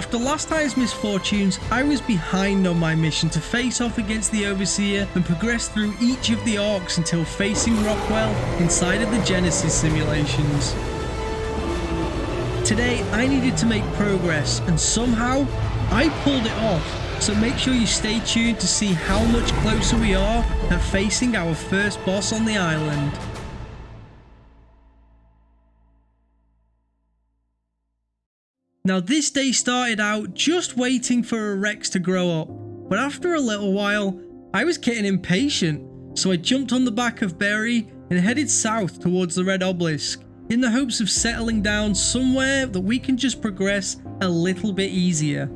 After last time's misfortunes, I was behind on my mission to face off against the Overseer and progress through each of the arcs until facing Rockwell inside of the Genesis simulations. Today, I needed to make progress, and somehow, I pulled it off, so make sure you stay tuned to see how much closer we are at facing our first boss on the island. Now this day started out just waiting for a Rex to grow up, but after a little while, I was getting impatient, so I jumped on the back of Berry and headed south towards the Red Obelisk, in the hopes of settling down somewhere that we can just progress a little bit easier.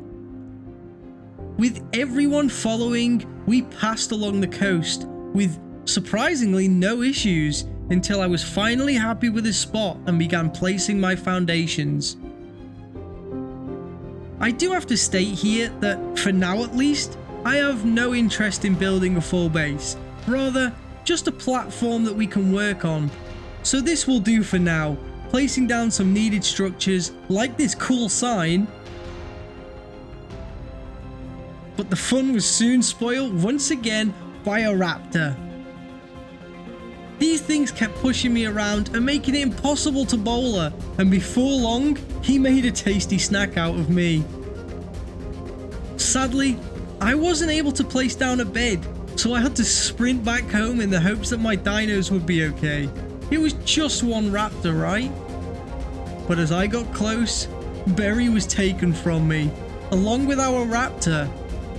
With everyone following, we passed along the coast with surprisingly no issues until I was finally happy with a spot and began placing my foundations. I do have to state here that, for now at least, I have no interest in building a full base, rather just a platform that we can work on. So this will do for now, placing down some needed structures like this cool sign. But the fun was soon spoiled once again by a raptor. These things kept pushing me around and making it impossible to bowler, and before long, he made a tasty snack out of me. Sadly, I wasn't able to place down a bed, so I had to sprint back home in the hopes that my dinos would be okay. It was just one raptor, right? But as I got close, Berry was taken from me, along with our raptor.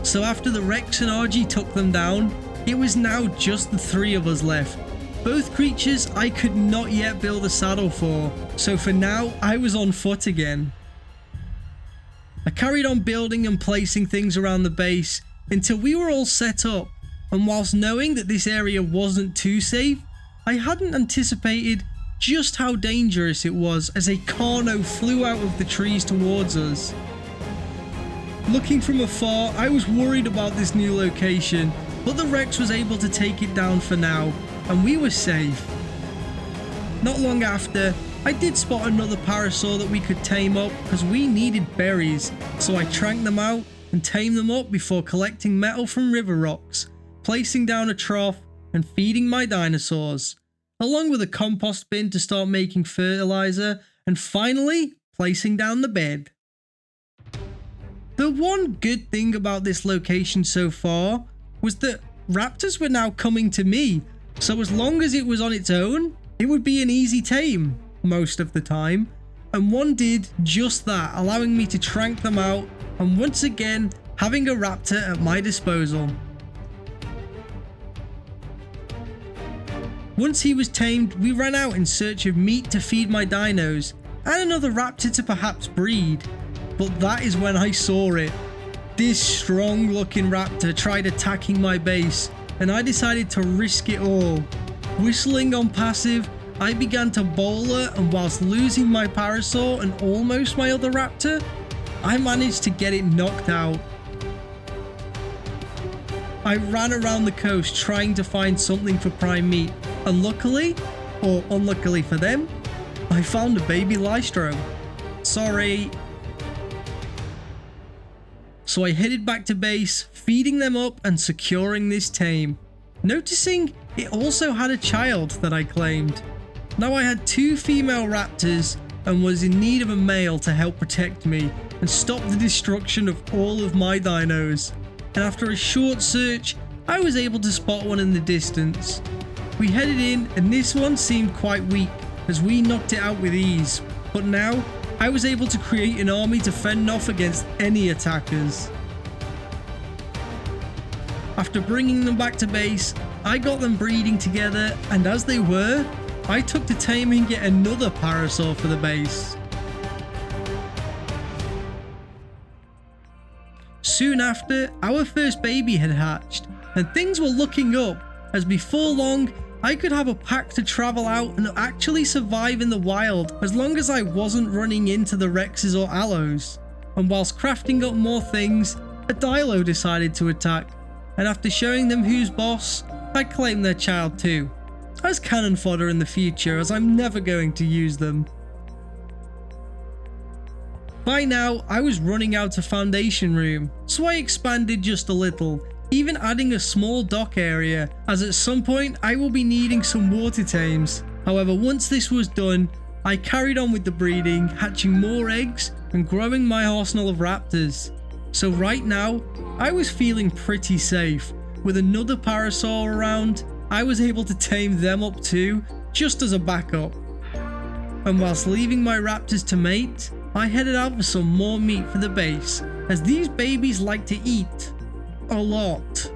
So after the Rex and RG took them down, it was now just the three of us left. Both creatures I could not yet build a saddle for, so for now I was on foot again. I carried on building and placing things around the base until we were all set up, and whilst knowing that this area wasn't too safe, I hadn't anticipated just how dangerous it was as a Carno flew out of the trees towards us. Looking from afar, I was worried about this new location, but the Rex was able to take it down for now, and we were safe. Not long after, I did spot another parasaur that we could tame up because we needed berries, so I tranked them out and tamed them up before collecting metal from river rocks, placing down a trough and feeding my dinosaurs, along with a compost bin to start making fertilizer, and finally placing down the bed. The one good thing about this location so far was that raptors were now coming to me, so as long as it was on its own, it would be an easy tame most of the time, and one did just that, allowing me to trank them out and once again having a raptor at my disposal. Once he was tamed, we ran out in search of meat to feed my dinos and another raptor to perhaps breed, but that is when I saw it. This strong looking raptor tried attacking my base, and I decided to risk it all. Whistling on passive, I began to bowler, and whilst losing my parasaur and almost my other raptor, I managed to get it knocked out. I ran around the coast trying to find something for prime meat, and luckily, or unluckily for them, I found a baby Lystro. Sorry. So I headed back to base, feeding them up and securing this tame, noticing it also had a child that I claimed. Now I had two female raptors and was in need of a male to help protect me and stop the destruction of all of my dinos. And after a short search, I was able to spot one in the distance. We headed in, and this one seemed quite weak as we knocked it out with ease, but now I was able to create an army to fend off against any attackers. After bringing them back to base, I got them breeding together, and as they were, I took to taming yet another parasaur for the base. Soon after, our first baby had hatched, and things were looking up, as before long, I could have a pack to travel out and actually survive in the wild as long as I wasn't running into the Rexes or Allos. And whilst crafting up more things, a Dilo decided to attack, and after showing them who's boss, I claimed their child too, as cannon fodder in the future as I'm never going to use them. By now, I was running out of foundation room, so I expanded just a little, even adding a small dock area, as at some point I will be needing some water tames. However, once this was done, I carried on with the breeding, hatching more eggs and growing my arsenal of raptors. So right now, I was feeling pretty safe. With another parasaur around, I was able to tame them up too, just as a backup. And whilst leaving my raptors to mate, I headed out for some more meat for the base, as these babies like to eat a lot.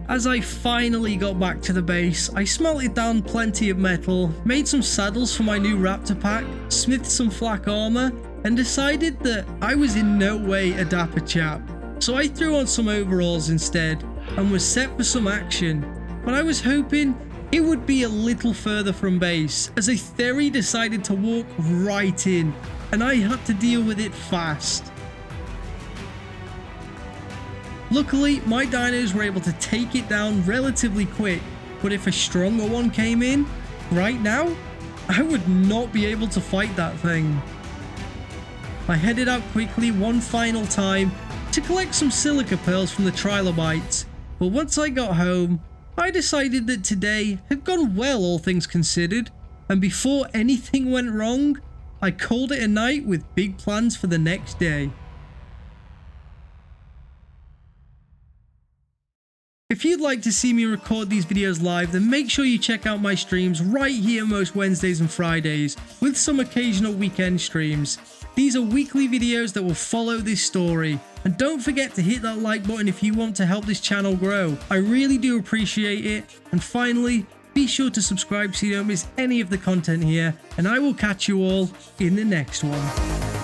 As I finally got back to the base, I smelted down plenty of metal, made some saddles for my new raptor pack, smithed some flak armor, and decided that I was in no way a dapper chap. So I threw on some overalls instead, and was set for some action. But I was hoping it would be a little further from base, as a Theri decided to walk right in, and I had to deal with it fast. Luckily, my dinos were able to take it down relatively quick, but if a stronger one came in, right now, I would not be able to fight that thing. I headed out quickly one final time to collect some silica pearls from the trilobites, but once I got home, I decided that today had gone well, all things considered, and before anything went wrong, I called it a night with big plans for the next day. If you'd like to see me record these videos live, then make sure you check out my streams right here most Wednesdays and Fridays, with some occasional weekend streams. These are weekly videos that will follow this story. And don't forget to hit that like button if you want to help this channel grow. I really do appreciate it. And finally, be sure to subscribe so you don't miss any of the content here. And I will catch you all in the next one.